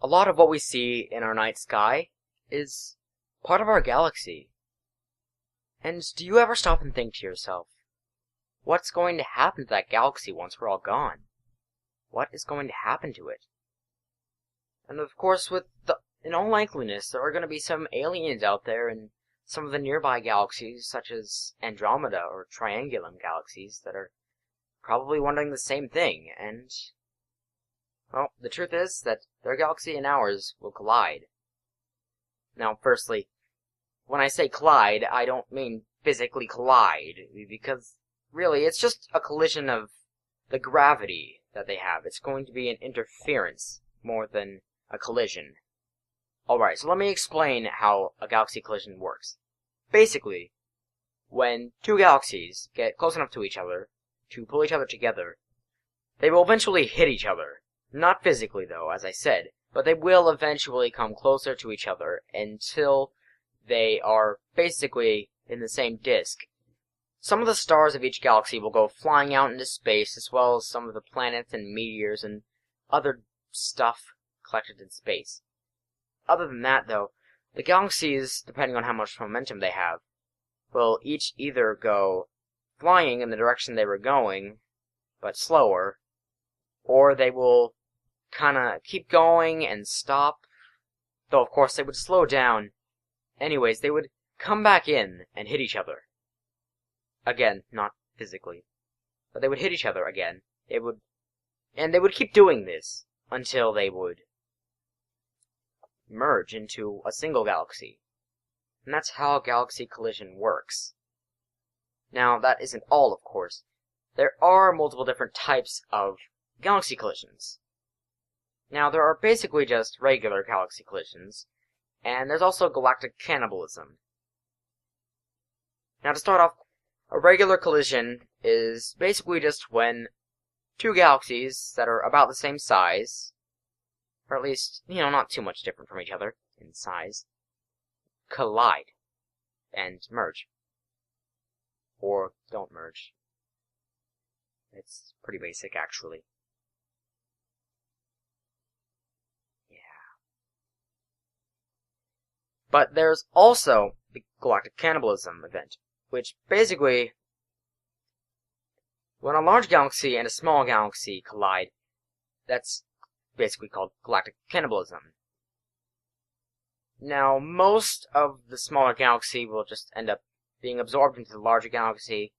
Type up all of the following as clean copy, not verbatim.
A lot of what we see in our night sky is part of our galaxy. And do you ever stop and think to yourself, what's going to happen to that galaxy once we're all gone? What is going to happen to it? And of course, in all likeliness, there are going to be some aliens out there in some of the nearby galaxies, such as Andromeda or Triangulum galaxies, that are probably wondering the same thing, and well, the truth is that their galaxy and ours will collide. Now, firstly, when I say collide, I don't mean physically collide, because really, it's just a collision of the gravity that they have. It's going to be an interference more than a collision. Alright, so let me explain how a galaxy collision works. Basically, when two galaxies get close enough to each other to pull each other together, they will eventually hit each other. Not physically, though, as I said, but they will eventually come closer to each other until they are basically in the same disk. Some of the stars of each galaxy will go flying out into space, as well as some of the planets and meteors and other stuff collected in space. Other than that, though, the galaxies, depending on how much momentum they have, will each either go flying in the direction they were going, but slower, or they will kinda keep going and stop, though of course they would slow down. Anyways, they would come back in and hit each other. Again, not physically, but they would hit each other again. They would keep doing this until they would merge into a single galaxy. And that's how a galaxy collision works. Now, that isn't all, of course. There are multiple different types of galaxy collisions. Now, there are basically just regular galaxy collisions, and there's also galactic cannibalism. Now, to start off, a regular collision is basically just when two galaxies that are about the same size, or at least, not too much different from each other in size, collide and merge. Or don't merge. It's pretty basic, actually. But there's also the galactic cannibalism event, which basically, when a large galaxy and a small galaxy collide, that's basically called galactic cannibalism. Now, most of the smaller galaxy will just end up being absorbed into the larger galaxy,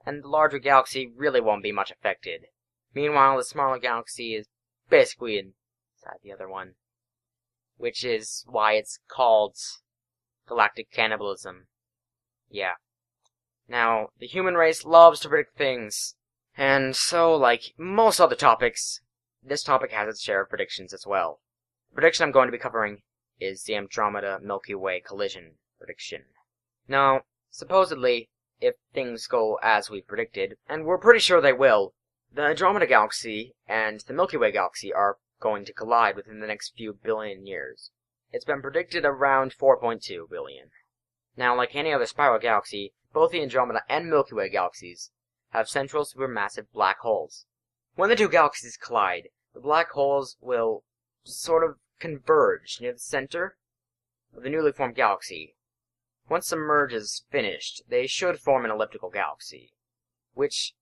and the larger galaxy really won't be much affected. Meanwhile, the smaller galaxy is basically inside the other one, which is why it's called galactic cannibalism. Yeah. Now, the human race loves to predict things, and so, like most other topics, this topic has its share of predictions as well. The prediction I'm going to be covering is the Andromeda Milky Way collision prediction. Now, supposedly, if things go as we predicted, and we're pretty sure they will, the Andromeda Galaxy and the Milky Way Galaxy are going to collide within the next few billion years. It's been predicted around 4.2 billion. Now, like any other spiral galaxy, both the Andromeda and Milky Way galaxies have central supermassive black holes. When the two galaxies collide, the black holes will sort of converge near the center of the newly formed galaxy. Once the merge is finished, they should form an elliptical galaxy, which,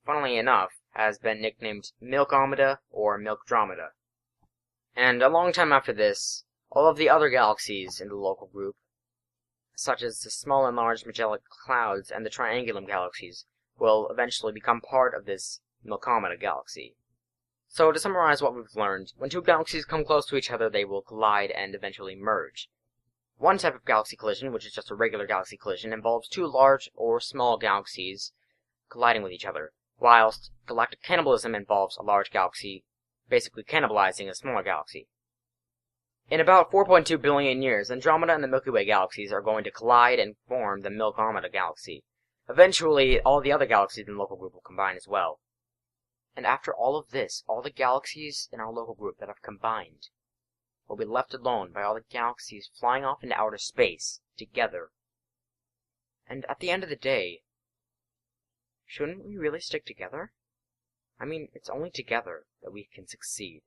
funnily enough, has been nicknamed Milkomeda or Milkdromeda. And a long time after this, all of the other galaxies in the local group, such as the Small and Large Magellanic Clouds and the Triangulum galaxies, will eventually become part of this Milkomeda galaxy. So, to summarize what we've learned, when two galaxies come close to each other, they will collide and eventually merge. One type of galaxy collision, which is just a regular galaxy collision, involves two large or small galaxies colliding with each other, whilst galactic cannibalism involves a large galaxy basically cannibalizing a smaller galaxy. In about 4.2 billion years, Andromeda and the Milky Way galaxies are going to collide and form the Milkomeda galaxy. Eventually, all the other galaxies in the local group will combine as well. And after all of this, all the galaxies in our local group that have combined will be left alone by all the galaxies flying off into outer space together. And at the end of the day, shouldn't we really stick together? I mean, it's only together that we can succeed.